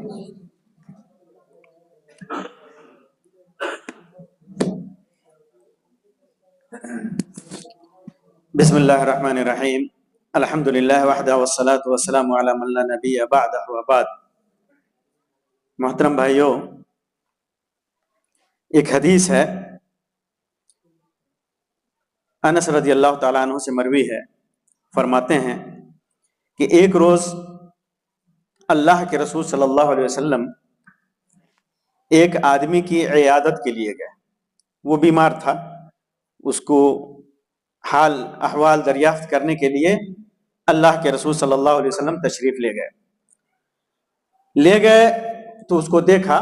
بسم اللہ الرحمن الرحیم، الحمد للہ وحدہ والصلاة والسلام علی من لا نبی بعدہ وبعد۔ محترم بھائیوں، ایک حدیث ہے انس رضی اللہ تعالیٰ عنہ سے مروی ہے، فرماتے ہیں کہ ایک روز اللہ کے رسول صلی اللہ علیہ وسلم ایک آدمی کی عیادت کے لیے گئے۔ وہ بیمار تھا، اس کو حال احوال دریافت کرنے کے لیے اللہ کے رسول صلی اللہ علیہ وسلم تشریف لے گئے تو اس کو دیکھا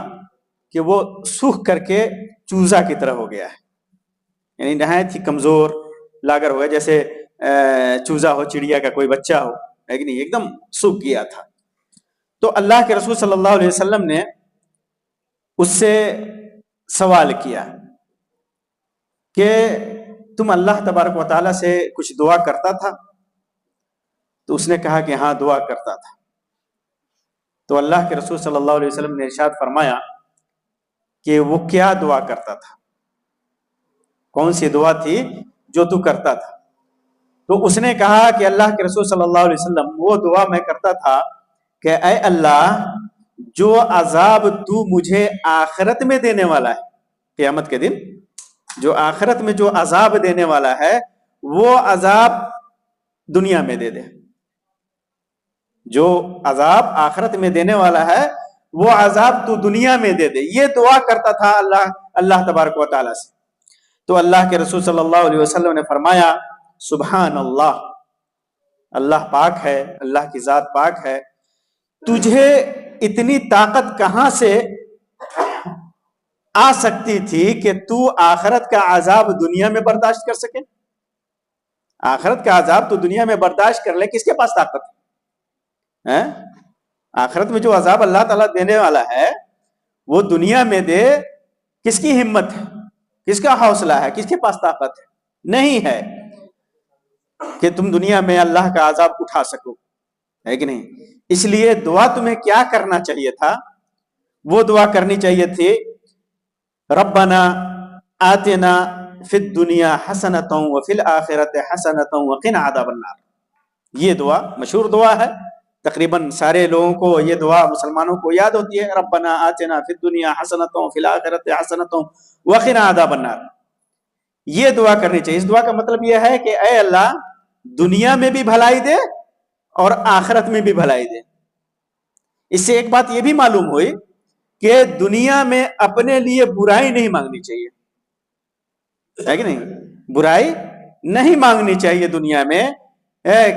کہ وہ سوکھ کر کے چوزا کی طرح ہو گیا ہے، یعنی نہایت ہی کمزور لاگر ہو گیا، جیسے چوزا ہو، چڑیا کا کوئی بچہ ہو، لیکن ایک دم سوکھ گیا تھا۔ تو اللہ کے رسول صلی اللہ علیہ وسلم نے اس سے سوال کیا کہ تم اللہ تبارک و تعالیٰ سے کچھ دعا کرتا تھا؟ تو اس نے کہا کہ ہاں دعا کرتا تھا۔ تو اللہ کے رسول صلی اللہ علیہ وسلم نے ارشاد فرمایا کہ وہ کیا دعا کرتا تھا، کون سی دعا تھی جو تو کرتا تھا؟ تو اس نے کہا کہ اللہ کے رسول صلی اللہ علیہ وسلم وہ دعا میں کرتا تھا کہ اے اللہ، جو عذاب تو مجھے آخرت میں دینے والا ہے، قیامت کے دن جو آخرت میں جو عذاب دینے والا ہے وہ عذاب دنیا میں دے دے، جو عذاب آخرت میں دینے والا ہے وہ عذاب تو دنیا میں دے دے۔ یہ دعا کرتا تھا اللہ تبارک و تعالیٰ سے۔ تو اللہ کے رسول صلی اللہ علیہ وسلم نے فرمایا سبحان اللہ، اللہ پاک ہے، اللہ کی ذات پاک ہے، تجھے اتنی طاقت کہاں سے آ سکتی تھی کہ تو آخرت کا عذاب دنیا میں برداشت کر سکے؟ آخرت کا عذاب تو دنیا میں برداشت کر لے، کس کے پاس طاقت ہے؟ آخرت میں جو عذاب اللہ تعالیٰ دینے والا ہے وہ دنیا میں دے، کس کی ہمت ہے، کس کا حوصلہ ہے، کس کے پاس طاقت ہے؟ نہیں ہے کہ تم دنیا میں اللہ کا عذاب اٹھا سکو، ہے کہ نہیں؟ اس لیے دعا تمہیں کیا کرنا چاہیے تھا؟ وہ دعا کرنی چاہیے تھی ربنا آتنا فی الدنیا حسنۃ وفی الآخرۃ حسنۃ وقنا عذاب النار۔ یہ دعا مشہور دعا ہے، تقریباً سارے لوگوں کو یہ دعا، مسلمانوں کو یاد ہوتی ہے، ربنا آتنا فی الدنیا حسنۃ وفی الآخرۃ حسنۃ وقنا عذاب النار۔ یہ دعا کرنی چاہیے۔ اس دعا کا مطلب یہ ہے کہ اے اللہ، دنیا میں بھی بھلائی دے اور آخرت میں بھی بھلائی دے۔ اس سے ایک بات یہ بھی معلوم ہوئی کہ دنیا میں اپنے لیے برائی نہیں مانگنی چاہیے، ہے کہ نہیں؟ برائی نہیں مانگنی چاہیے دنیا میں،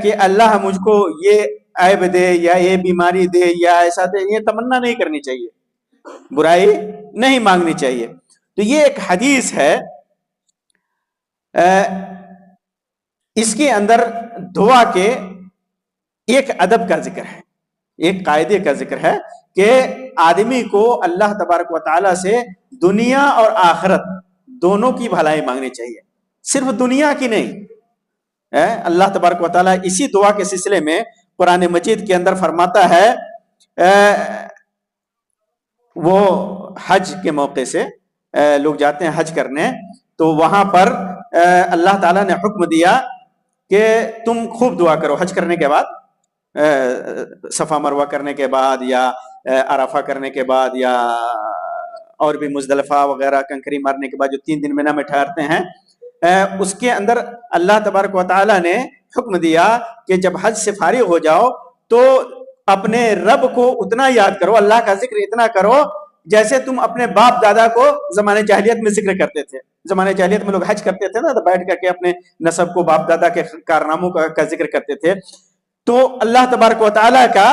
کہ اللہ مجھ کو یہ عیب دے یا یہ بیماری دے یا ایسا دے، یہ تمنا نہیں کرنی چاہیے، برائی نہیں مانگنی چاہیے۔ تو یہ ایک حدیث ہے، اس کے اندر دعا کے ایک ادب کا ذکر ہے، ایک قاعدے کا ذکر ہے کہ آدمی کو اللہ تبارک و تعالیٰ سے دنیا اور آخرت دونوں کی بھلائی مانگنی چاہیے، صرف دنیا کی نہیں۔ اللہ تبارک و تعالیٰ اسی دعا کے سلسلے میں قرآن مجید کے اندر فرماتا ہے، وہ حج کے موقع سے لوگ جاتے ہیں حج کرنے، تو وہاں پر اللہ تعالیٰ نے حکم دیا کہ تم خوب دعا کرو حج کرنے کے بعد، صفا مروہ کرنے کے بعد یا عرفہ کرنے کے بعد یا اور بھی مزدلفہ وغیرہ کنکری مارنے کے بعد جو 3 دن مینا میں ٹھہرتے ہیں، اس کے اندر اللہ تبارک و تعالیٰ نے حکم دیا کہ جب حج سے فارغ ہو جاؤ تو اپنے رب کو اتنا یاد کرو، اللہ کا ذکر اتنا کرو جیسے تم اپنے باپ دادا کو زمانے جاہلیت میں ذکر کرتے تھے۔ زمانے جاہلیت میں لوگ حج کرتے تھے نا، تو بیٹھ کر کے اپنے نسب کو، باپ دادا کے کارناموں کا ذکر کرتے تھے۔ تو اللہ تبارک و تعالیٰ کا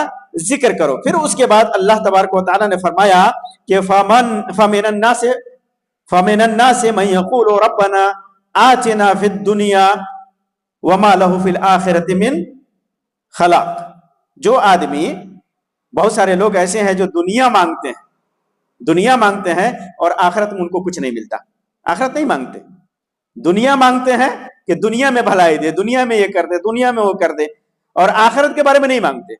ذکر کرو۔ پھر اس کے بعد اللہ تبارک و تعالیٰ نے فرمایا کہ فَمِنَ النَّاسِ مَن يَقُولُ رَبَّنَا آتِنَا فِي الدُّنْيَا وَمَا لَهُ فِي الْآخِرَةِ مِنْ خَلَاقٍ۔ جو آدمی، بہت سارے لوگ ایسے ہیں جو دنیا مانگتے ہیں اور آخرت میں ان کو کچھ نہیں ملتا، آخرت نہیں مانگتے، دنیا مانگتے ہیں کہ دنیا میں بھلائی دے، دنیا میں یہ کر دے، دنیا میں وہ کر دے، اور آخرت کے بارے میں نہیں مانگتے،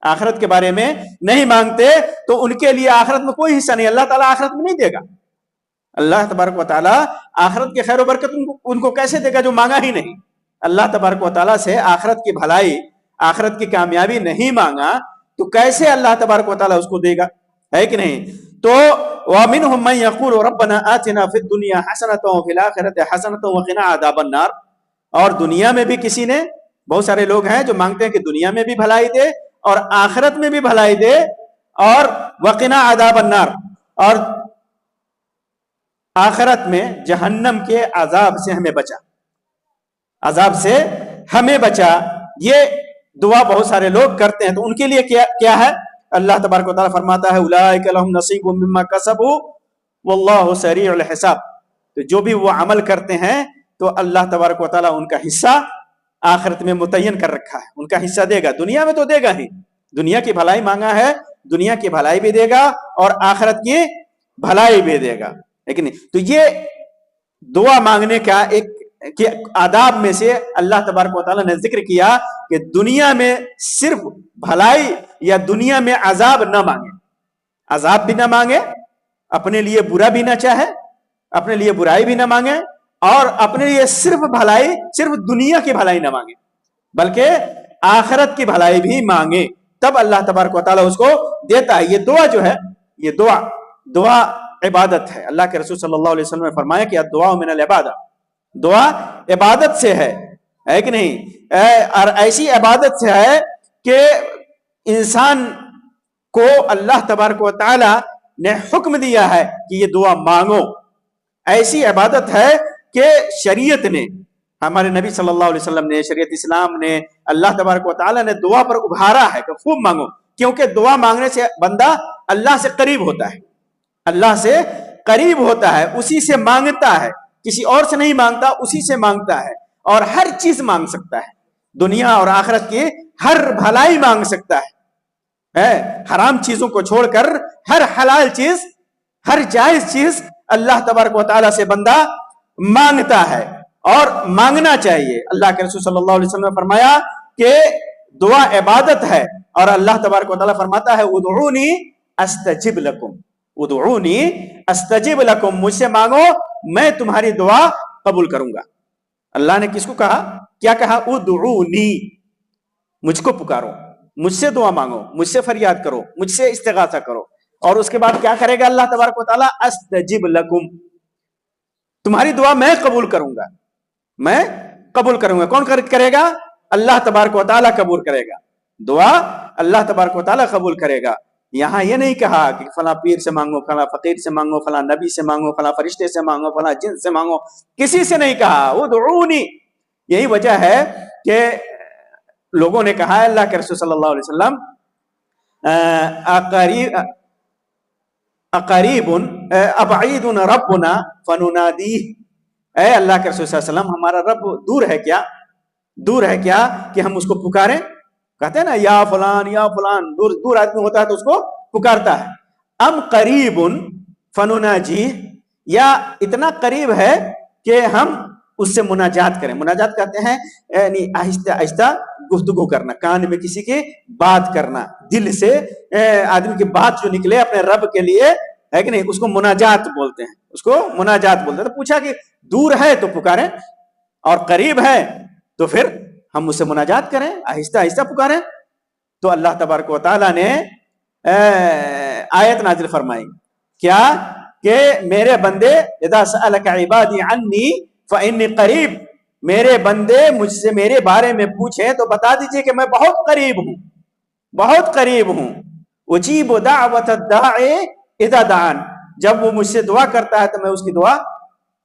آخرت کے بارے میں نہیں مانگتے تو ان کے لیے آخرت میں کوئی حصہ نہیں، اللہ تعالیٰ آخرت میں نہیں دے گا. اللہ تبارک و تعالیٰ آخرت کے خیر و برکت ان کو کیسے دے گا جو مانگا ہی نہیں. اللہ تبارک و تعالیٰ سے آخرت کی بھلائی، آخرت کی کامیابی نہیں مانگا تو کیسے اللہ تبارک و تعالیٰ اس کو دے گا، ہے کہ نہیں؟ تو وَمِنْهُمْ مَنْ يَقُولُ رَبَّنَا آتِنَا فِي الدُّنْيَا حَسَنَةً وَفِي الْآخِرَةِ حَسَنَةً وَقِنَا عَذَابَ النَّارِ. اور دنیا میں بھی کسی نے، بہت سارے لوگ ہیں جو مانگتے ہیں کہ دنیا میں بھی بھلائی دے اور آخرت میں بھی بھلائی دے، اور وَقِنَا عَذَابَ النَّارِ، اور آخرت میں جہنم کے عذاب سے ہمیں بچا، عذاب سے ہمیں بچا. یہ دعا بہت سارے لوگ کرتے ہیں. تو ان کے لیے کیا ہے؟ اللہ تبارک و تعالیٰ فرماتا ہے اولئک لہم نصیب مما کسبوا واللہ سریع الحساب. تو جو بھی وہ عمل کرتے ہیں تو اللہ تبارک و تعالیٰ ان کا حصہ آخرت میں متعین کر رکھا ہے، ان کا حصہ دے گا. دنیا میں تو دے گا ہی، دنیا کی بھلائی مانگا ہے، دنیا کی بھلائی بھی دے گا اور آخرت کی بھلائی بھی دے گا، لیکن تو یہ دعا مانگنے کا ایک کہ آداب میں سے اللہ تبارک و تعالیٰ نے ذکر کیا کہ دنیا میں صرف بھلائی یا دنیا میں عذاب نہ مانگے، عذاب بھی نہ مانگے، اپنے لیے برا بھی نہ چاہے، اپنے لیے برائی بھی نہ مانگے، اور اپنے لیے صرف بھلائی، صرف دنیا کی بھلائی نہ مانگے بلکہ آخرت کی بھلائی بھی مانگے. تب اللہ تبارک و تعالیٰ اس کو دیتا ہے. یہ دعا جو ہے، یہ دعا عبادت ہے. اللہ کے رسول صلی اللہ علیہ وسلم نے فرمایا کہ الدعاء من العبادہ، دعا عبادت سے ہے کہ نہیں؟ اور ایسی عبادت سے ہے کہ انسان کو اللہ تبارک و تعالی نے حکم دیا ہے کہ یہ دعا مانگو. ایسی عبادت ہے کہ شریعت نے، ہمارے نبی صلی اللہ علیہ وسلم نے، شریعت اسلام نے، اللہ تبارک و تعالی نے دعا پر ابھارا ہے کہ خوب مانگو، کیونکہ دعا مانگنے سے بندہ اللہ سے قریب ہوتا ہے، اللہ سے قریب ہوتا ہے، اسی سے مانگتا ہے، کسی اور سے نہیں مانگتا، اسی سے مانگتا ہے، اور ہر چیز مانگ سکتا ہے، دنیا اور آخرت کی ہر بھلائی مانگ سکتا ہے. حرام چیزوں کو چھوڑ کر ہر حلال چیز، ہر جائز چیز اللہ تبارک و تعالیٰ سے بندہ مانگتا ہے اور مانگنا چاہیے. اللہ کے رسول صلی اللہ علیہ وسلم نے فرمایا کہ دعا عبادت ہے، اور اللہ تبارک و تعالیٰ فرماتا ہے ادعونی استجب لکم، ادعونی استجب لکم، مجھ سے مانگو میں تمہاری دعا قبول کروں گا. اللہ نے کس کو کہا؟ کیا کہا؟ ادعونی، مجھ کو پکارو، مجھ سے دعا مانگو، مجھ سے فریاد کرو، مجھ سے استغاثہ کرو. اور اس کے بعد کیا کرے گا اللہ تبارک و تعالیٰ؟ استجب لکم، تمہاری دعا میں قبول کروں گا، میں قبول کروں گا. کون کرے گا؟ اللہ تبارک و تعالیٰ قبول کرے گا. دعا اللہ تبارک و تعالیٰ قبول کرے گا. یہاں یہ نہیں کہا کہ فلاں پیر سے مانگو، فلاں فقیر سے مانگو، فلاں نبی سے مانگو، فلاں فرشتے سے مانگو، فلاں جن سے مانگو، کسی سے نہیں کہا. ادعونی. یہی وجہ ہے کہ لوگوں نے کہا ہے اللہ کے رسول صلی اللہ علیہ وسلم اقریب ابعید ربنا فننادیہ، اے اللہ کے رسول صلی اللہ علیہ وسلم ہمارا رب دور ہے کیا، دور ہے کیا کہ ہم اس کو پکاریں؟ کہتے ہیں نا یا فلان یا فلان، دور آدمی ہوتا ہے تو اس کو پکارتا ہے. ام قریب فنناجیہ، یا اتنا قریب ہے کہ ہم اس سے مناجات کریں. مناجات کہتے ہیں یعنی آہستہ آہستہ گفتگو کرنا، کان میں کسی کی بات کرنا، دل سے آدمی کی بات جو نکلے اپنے رب کے لیے، ہے کہ نہیں، اس کو مناجات بولتے ہیں، اس کو مناجات بولتے ہیں. تو پوچھا کہ دور ہے تو پکاریں اور قریب ہے تو پھر ہم اس سے مناجات کریں، آہستہ آہستہ پکاریں. تو اللہ تبارک و تعالیٰ نے آیت نازل فرمائی کیا کہ میرے بندے اذا سألک عبادی عنی فإنی قریب، میرے بندے مجھ سے میرے بارے میں پوچھیں تو بتا دیجئے کہ میں بہت قریب ہوں، بہت قریب ہوں. اجیب دعوت الداعی اذا دعان، جب وہ مجھ سے دعا کرتا ہے تو میں اس کی دعا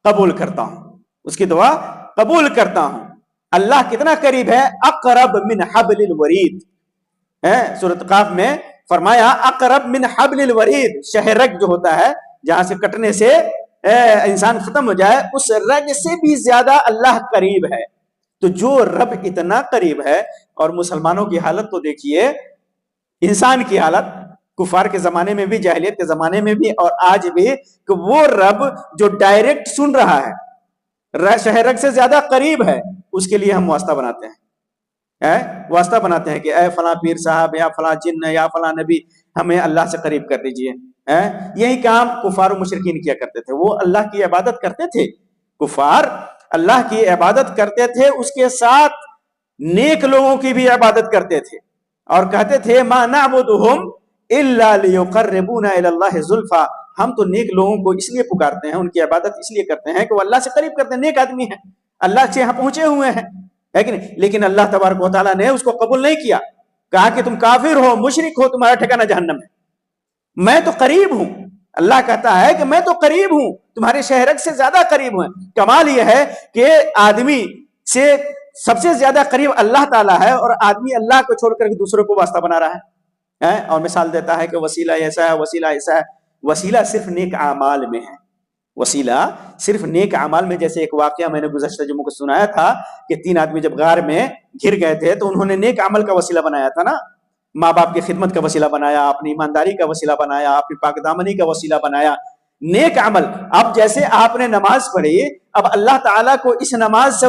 قبول کرتا ہوں، اس کی دعا قبول کرتا ہوں. اللہ کتنا قریب ہے؟ اقرب من حبل الورید. سورۃ قاف میں فرمایا اقرب من حبل الورید، شہرگ جو ہوتا ہے جہاں سے کٹنے سے انسان ختم ہو جائے، اس رگ سے بھی زیادہ اللہ قریب ہے. تو جو رب اتنا قریب ہے، اور مسلمانوں کی حالت تو دیکھیے، انسان کی حالت کفار کے زمانے میں بھی، جاہلیت کے زمانے میں بھی اور آج بھی، کہ وہ رب جو ڈائریکٹ سن رہا ہے، شہرگ سے زیادہ قریب ہے، اس کے لیے ہم واسطہ بناتے ہیں، واسطہ بناتے ہیں کہ اے فلاں پیر صاحب یا فلاں جن یا فلاں نبی ہمیں اللہ سے قریب کر دیجئے. یہی کام کفار و مشرکین کیا کرتے تھے. وہ اللہ کی عبادت کرتے تھے، کفار اللہ کی عبادت کرتے تھے، اس کے ساتھ نیک لوگوں کی بھی عبادت کرتے تھے اور کہتے تھے ما نعبدہم الا لیقربونا الی اللہ زلفا. ہم تو نیک لوگوں کو اس لیے پکارتے ہیں، ان کی عبادت اس لیے کرتے ہیں کہ وہ اللہ سے قریب کرتے ہیں، نیک آدمی ہیں، اللہ سے یہاں پہنچے ہوئے ہیں، ہے کہ نہیں؟ لیکن اللہ تبارک و تعالیٰ نے اس کو قبول نہیں کیا، کہا کہ تم کافر ہو، مشرک ہو، تمہارا ٹھکانہ جہنم ہے. میں تو قریب ہوں، اللہ کہتا ہے کہ میں تو قریب ہوں، تمہارے شہرک سے زیادہ قریب ہوں. کمال یہ ہے کہ آدمی سے سب سے زیادہ قریب اللہ تعالیٰ ہے اور آدمی اللہ کو چھوڑ کر دوسروں کو واسطہ بنا رہا ہے. اور مثال دیتا ہے کہ وسیلہ ایسا ہے، وسیلہ ایسا ہے. وسیلہ صرف نیک اعمال میں ہے، وسیلہ صرف نیک اعمال میں. جیسے ایک واقعہ میں نے گزشتہ جمعہ کو سنایا تھا کہ 3 آدمی جب غار میں گر گئے تھے تو انہوں نے نیک عمل کا وسیلہ بنایا تھا نا، ماں باپ کی خدمت کا وسیلہ بنایا، اپنی ایمانداری کا وسیلہ بنایا، اپنی پاک دامنی کا وسیلہ بنایا، نیک عمل. اب جیسے آپ نے نماز پڑھی، اب اللہ تعالیٰ کو اس نماز سے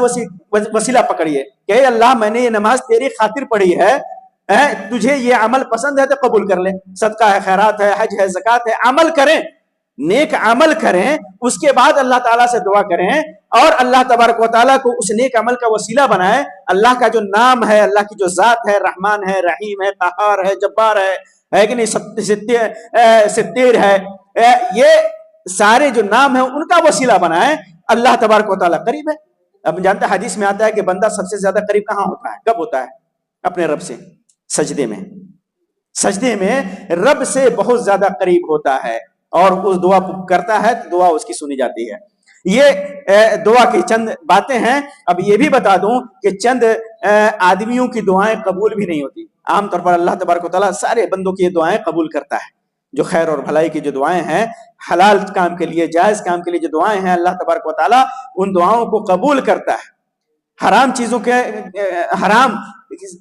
وسیلہ پکڑیے کہ اے اللہ میں نے یہ نماز تیری خاطر پڑھی ہے، تجھے یہ عمل پسند ہے تو قبول کر لے. صدقہ ہے، خیرات ہے، حج ہے، زکوٰۃ ہے، عمل کریں، نیک عمل کریں، اس کے بعد اللہ تعالیٰ سے دعا کریں اور اللہ تبارک و تعالیٰ کو اس نیک عمل کا وسیلہ بنائیں. اللہ کا جو نام ہے، اللہ کی جو ذات ہے، رحمان ہے، رحیم ہے، قہار ہے، جبار ہے کہ نہیں، ستیر ہے، یہ سارے جو نام ہیں ان کا وسیلہ بنائیں. اللہ تبارک و تعالیٰ قریب ہے. اب جانتے ہیں حدیث میں آتا ہے کہ بندہ سب سے زیادہ قریب کہاں ہوتا ہے، کب ہوتا ہے؟ اپنے رب سے، سجدے میں. سجدے میں رب سے بہت زیادہ قریب ہوتا ہے اور اس دعا کرتا ہے تو دعا اس کی سنی جاتی ہے. یہ دعا کی چند باتیں ہیں. اب یہ بھی بتا دوں کہ چند آدمیوں کی دعائیں قبول بھی نہیں ہوتی. عام طور پر اللہ تبارک و تعالیٰ سارے بندوں کی یہ دعائیں قبول کرتا ہے. جو خیر اور بھلائی کی جو دعائیں ہیں، حلال کام کے لیے، جائز کام کے لیے جو دعائیں ہیں، اللہ تبارک و تعالیٰ ان دعاؤں کو قبول کرتا ہے. حرام چیزوں حرام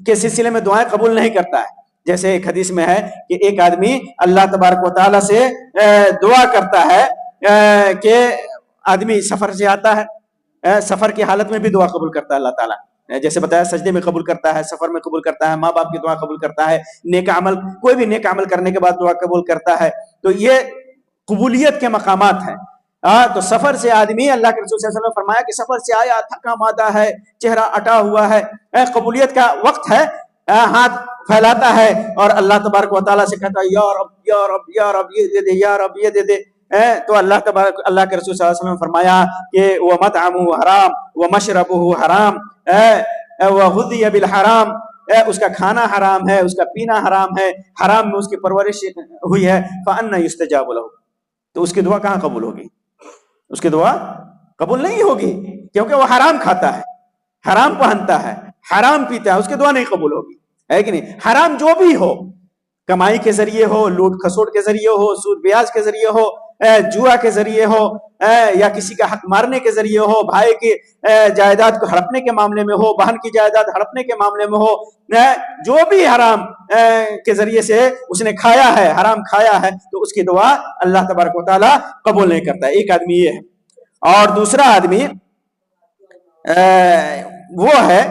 کے سلسلے میں دعائیں قبول نہیں کرتا ہے. جیسے ایک حدیث میں ہے کہ ایک آدمی اللہ تبارک و تعالیٰ سے دعا کرتا ہے کہ آدمی سفر سے آتا ہے، سفر کی حالت میں بھی دعا قبول کرتا ہے اللہ تعالیٰ. جیسے بتایا سجدے میں قبول کرتا ہے، سفر میں قبول کرتا ہے، ماں باپ کی دعا قبول کرتا ہے، نیک عمل، کوئی بھی نیک عمل کرنے کے بعد دعا قبول کرتا ہے. تو یہ قبولیت کے مقامات ہیں. تو سفر سے آدمی، اللہ کے رسول صلی اللہ علیہ وسلم نے فرمایا کہ سفر سے آیا، تھکا مادہ ہے، چہرہ اٹا ہوا ہے، قبولیت کا وقت ہے، ہاتھ پھیلاتا ہے اور اللہ تبارک و تعالیٰ سے کہتا ہے یا رب یا رب یا رب یہ دے دے، یا رب یہ دے دے. تو اللہ کے رسول صلی اللہ علیہ وسلم نے فرمایا کہ وَمَطْعَمُهُ حرام وَمَشْرَبُهُ حرام وَغُذِّيَ بِالْحَرام، اس کا کھانا حرام ہے، اس کا پینا حرام ہے، حرام میں اس کی پرورش ہوئی ہے. فَأَنَّ يُسْتَجَابُ لَهُ، تو اس کی دعا کہاں قبول ہوگی؟ اس کی دعا قبول نہیں ہوگی، کیونکہ وہ حرام کھاتا ہے، حرام پہنتا ہے، حرام پیتا ہے، اس کی دعا نہیں قبول ہوگی، ہے کہ نہیں؟ حرام جو بھی ہو، کمائی کے ذریعے ہو، لوٹ کھسوٹ کے ذریعے ہو، سود بیاج کے ذریعے ہو، جوا کے ذریعے ہو، یا کسی کا حق مارنے کے ذریعے ہو، بھائی کی جائیداد کو ہڑپنے کے معاملے میں ہو، بہن کی جائیداد ہڑپنے کے معاملے میں ہو، جو بھی حرام کے ذریعے سے اس نے کھایا ہے، حرام کھایا ہے، تو اس کی دعا اللہ تبارک و تعالیٰ قبول نہیں کرتا. ایک آدمی یہ ہے. اور دوسرا آدمی وہ ہے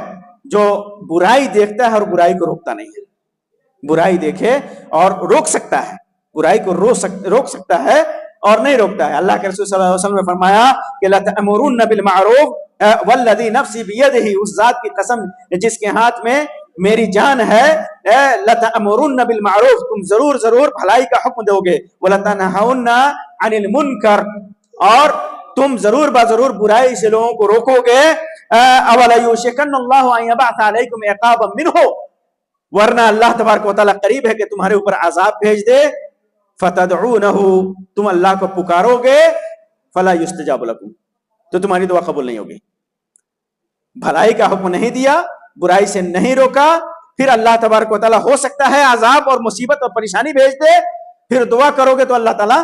جو برائی دیکھتا ہے اور برائی کو روکتا نہیں ہے. برائی دیکھے اور روک سکتا ہے، برائی کو روک سکتا ہے اور نہیں روکتا ہے. اللہ کے رسول صلی اللہ علیہ وسلم نے فرمایا کہ لَتَأْمُرُنَّ بِالْمَعْرُوفِ وَالَّذِي نَفْسِي بِيَدِهِ، اس ذات کی قسم جس کے ہاتھ میں میری جان ہے، لَتَأْمُرُنَّ بِالْمَعْرُوفِ، تم ضرور ضرور بھلائی کا حکم دو گے، وَلَتَنْهَوْنَ عَنِ الْمُنْكَرِ، اور تم ضرور ضرور برائی سے لوگوں کو روکو گے. أَوَلَا يُوشِكَنَّ اللَّهُ أَن يَبْعَثَ عَلَيْكُمْ عِقَابًا مِّنْهُ، ورنہ اللہ تبارک و تعالیٰ قریب ہے کہ تمہارے اوپر عذاب بھیج دے. فَتَدْعُونَهُ، تم اللہ کو پکارو گے، فَلَا يُسْتَجَابُ لَكُمْ، تو تمہاری دعا قبول نہیں ہوگی. بھلائی کا حکم نہیں دیا، برائی سے نہیں روکا، پھر اللہ تبارک و تعالیٰ ہو سکتا ہے عذاب اور مصیبت اور پریشانی بھیج دے، پھر دعا کرو گے تو اللہ تعالیٰ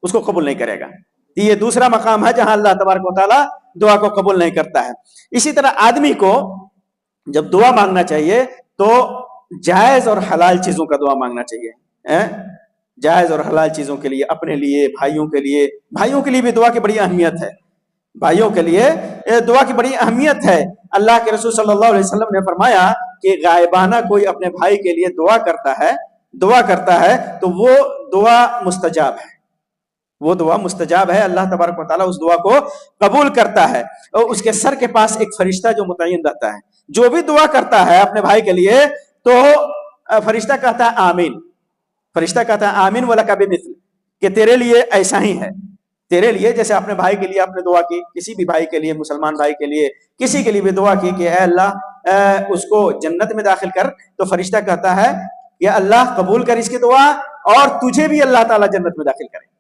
اس کو قبول نہیں کرے گا. یہ دوسرا مقام ہے جہاں اللہ تبارک و تعالیٰ دعا کو قبول نہیں کرتا ہے. اسی طرح آدمی کو جب دعا مانگنا چاہیے تو جائز اور حلال چیزوں کا دعا مانگنا چاہیے. جائز اور حلال چیزوں کے لیے، اپنے لیے، بھائیوں کے لیے بھی دعا کی بڑی اہمیت ہے. بھائیوں کے لیے دعا کی بڑی اہمیت ہے۔ اللہ کے رسول صلی اللہ علیہ وسلم نے فرمایا کہ غائبانہ کوئی اپنے بھائی کے لیے دعا کرتا ہے تو وہ دعا مستجاب ہے، وہ دعا مستجاب ہے، اللہ تبارک و تعالیٰ اس دعا کو قبول کرتا ہے، اور اس کے سر کے پاس ایک فرشتہ جو متعین رہتا ہے، جو بھی دعا کرتا ہے اپنے بھائی کے لیے تو فرشتہ کہتا ہے آمین، فرشتہ کہتا ہے آمین وَلَكَ بِمِثْلِ، کہ تیرے لیے ایسا ہی ہے، تیرے لیے جیسے اپنے بھائی کے لیے آپ نے دعا کی، کسی بھی بھائی کے لیے، مسلمان بھائی کے لیے، کسی کے لیے بھی دعا کی کہ اے اللہ اس کو جنت میں داخل کر، تو فرشتہ کہتا ہے یا اللہ قبول کر اس کی دعا، اور تجھے بھی اللہ تعالیٰ جنت میں داخل کرے۔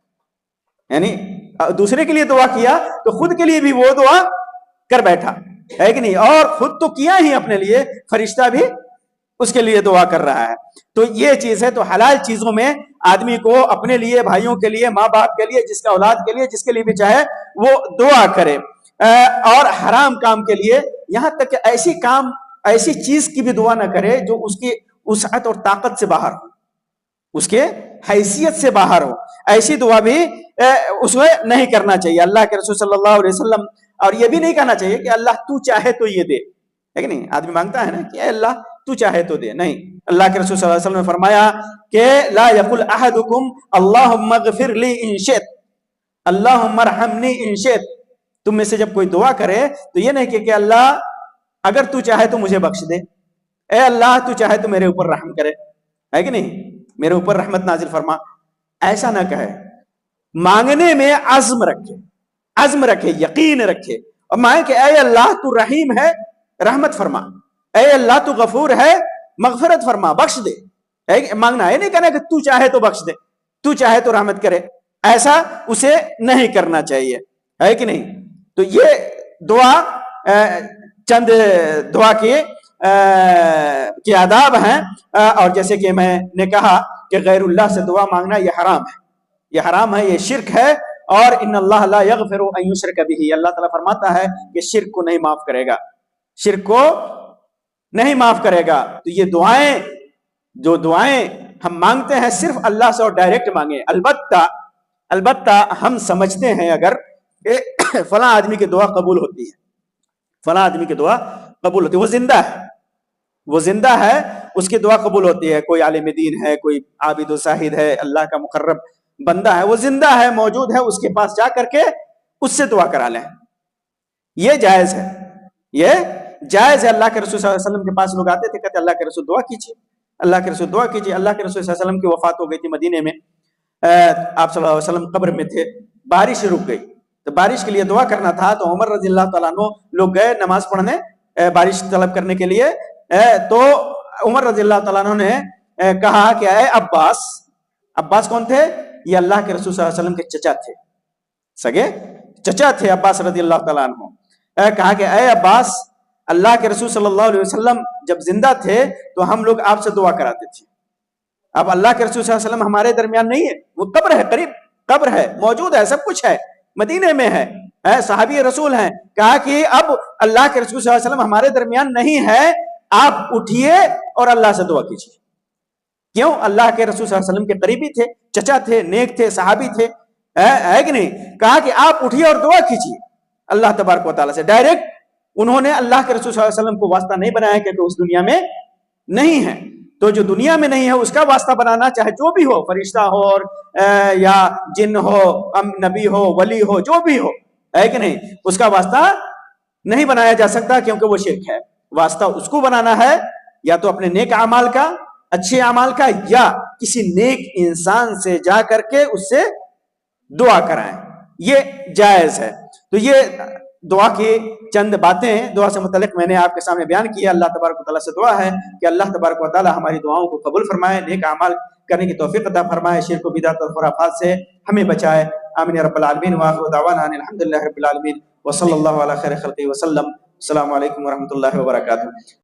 یعنی دوسرے کے لیے دعا کیا تو خود کے لیے بھی وہ دعا کر بیٹھا ہے کہ نہیں، اور خود تو کیا ہی اپنے لیے، فرشتہ بھی اس کے لیے دعا کر رہا ہے۔ تو یہ چیز ہے، تو حلال چیزوں میں آدمی کو اپنے لیے، بھائیوں کے لیے، ماں باپ کے لیے، جس کا اولاد کے لیے، جس کے لیے بھی چاہے وہ دعا کرے، اور حرام کام کے لیے یہاں تک کہ ایسی چیز کی بھی دعا نہ کرے جو اس کی وسعت اور طاقت سے باہر ہو، اس کے حیثیت سے باہر ہو، ایسی دعا بھی اس میں نہیں کرنا چاہیے۔ اللہ کے رسول صلی اللہ علیہ وسلم، اور یہ بھی نہیں کہنا چاہیے کہ اللہ تو چاہے تو یہ دے، ہے کہ نہیں؟ آدمی مانگتا ہے نا کہ اے اللہ تو چاہے تو دے، نہیں، اللہ کے رسول صلی اللہ علیہ وسلم نے فرمایا کہ لا یقل احدکم اللہم اغفر لی ان شئت اللہم ارحمنی ان شئت، تم میں سے جب کوئی دعا کرے تو یہ نہیں کہ اللہ اگر تو چاہے تو مجھے بخش دے، اے اللہ تو چاہے تو میرے اوپر رحم کرے، ہے کہ نہیں، میرے اوپر رحمت نازل فرما، ایسا نہ کہے۔ مانگنے میں عزم رکھے، یقین رکھے، اور مانگے کہ اے اللہ تو رحیم ہے، رحمت فرما، اے اللہ تو غفور ہے، مغفرت فرما، بخش دے۔ مانگنا ہے، نہیں کہنا کہ تو چاہے تو بخش دے، تو چاہے تو رحمت کرے، ایسا اسے نہیں کرنا چاہیے، ہے کہ نہیں؟ تو یہ دعا چند دعا کے آداب ہیں، اور جیسے کہ میں نے کہا کہ غیر اللہ سے دعا مانگنا یہ حرام ہے، یہ شرک ہے، اور ان اللہ لا یغفر ان یشرک بہ، اللہ تعالیٰ فرماتا ہے کہ شرک کو نہیں معاف کرے گا، شرک کو نہیں معاف کرے گا۔ تو یہ جو دعائیں ہم مانگتے ہیں صرف اللہ سے، اور ڈائریکٹ مانگیں، البتہ ہم سمجھتے ہیں اگر کہ فلاں آدمی کی دعا قبول ہوتی ہے، فلاں آدمی کی دعا قبول ہوتی ہے، وہ زندہ ہے، اس کی دعا قبول ہوتی ہے، کوئی عالم دین ہے، کوئی عابد و زاہد ہے، اللہ کا مقرب بندہ ہے، وہ زندہ ہے، موجود ہے، اس کے پاس جا کر کے اس سے دعا کرا لیں، یہ جائز ہے، یہ جائز ہے۔ اللہ کے رسول صلی اللہ علیہ وسلم کے پاس لوگ آتے تھے، کہتے اللہ کے رسول دعا کیجیے، اللہ کے رسول دعا کیجیے۔ اللہ کے رسول صلی اللہ علیہ وسلم کی وفات ہو گئی تھی مدینے میں، آپ صلی اللہ علیہ وسلم قبر میں تھے، بارش رک گئی، تو بارش کے لیے دعا کرنا تھا، تو عمر رضی اللہ تعالیٰ عنہ لوگ گئے نماز پڑھنے، بارش طلب کرنے کے لیے، تو عمر رضی اللہ تعالیٰ عنہ نے کہا کہ اے عباس کون تھے؟ یہ اللہ کے رسول صلی اللہ علیہ وسلم کے چچا تھے، سگے چچا تھے عباس رضی اللہ تعالیٰ عنہ، کہا کہ اے عباس، اللہ کے رسول صلی اللہ علیہ وسلم جب زندہ تھے تو ہم لوگ آپ سے دعا کراتے تھے، اب اللہ کے رسول صلی اللہ علیہ وسلم ہمارے درمیان نہیں ہے، وہ قبر ہے، قریب قبر ہے، موجود ہے، سب کچھ ہے، مدینے میں ہے، صحابی رسول ہیں، کہا کہ اب اللہ کے رسول صلی اللہ علیہ وسلم ہمارے درمیان نہیں ہے، آپ اٹھیے اور اللہ سے دعا کیجیے۔ کیوں؟ اللہ کے رسول صلی اللہ علیہ وسلم کے قریبی تھے، چچا تھے، نیک تھے، صحابی تھے، ہے کہ نہیں؟ کہا کہ آپ اٹھیے اور دعا کیجیے اللہ تبارک و تعالیٰ سے، ڈائریکٹ انہوں نے اللہ کے رسول صلی اللہ علیہ وسلم کو واسطہ نہیں بنایا کہ اس دنیا میں نہیں ہے، تو جو دنیا میں نہیں ہے اس کا واسطہ بنانا، چاہے جو بھی ہو، فرشتہ ہو اور یا جن ہو، نبی ہو، ولی ہو، جو بھی ہو، ہے کہ نہیں، اس کا واسطہ نہیں بنایا جا سکتا، کیونکہ وہ شرک ہے۔ واسطہ اس کو بنانا ہے یا تو اپنے نیک اعمال کا، اچھے اعمال کا، یا کسی نیک انسان سے جا کر کے اس سے دعا کرائیں، یہ جائز ہے۔ تو یہ دعا کی چند باتیں دعا سے متعلق میں نے آپ کے سامنے بیان کیا۔ اللہ تبارک و تعالیٰ سے دعا ہے کہ اللہ تبارک و تعالیٰ ہماری دعاؤں کو قبول فرمائے، نیک اعمال کرنے کی توفیق عطا فرمائے، شرک و بدعت اور خرافات سے ہمیں بچائے، آمین یا رب العالمین، وآخر دعوانا ان الحمد للہ رب العالمین، وصلی اللہ علی خیر خلقہ وسلم۔ السلام علیکم ورحمۃ اللہ وبرکاتہ۔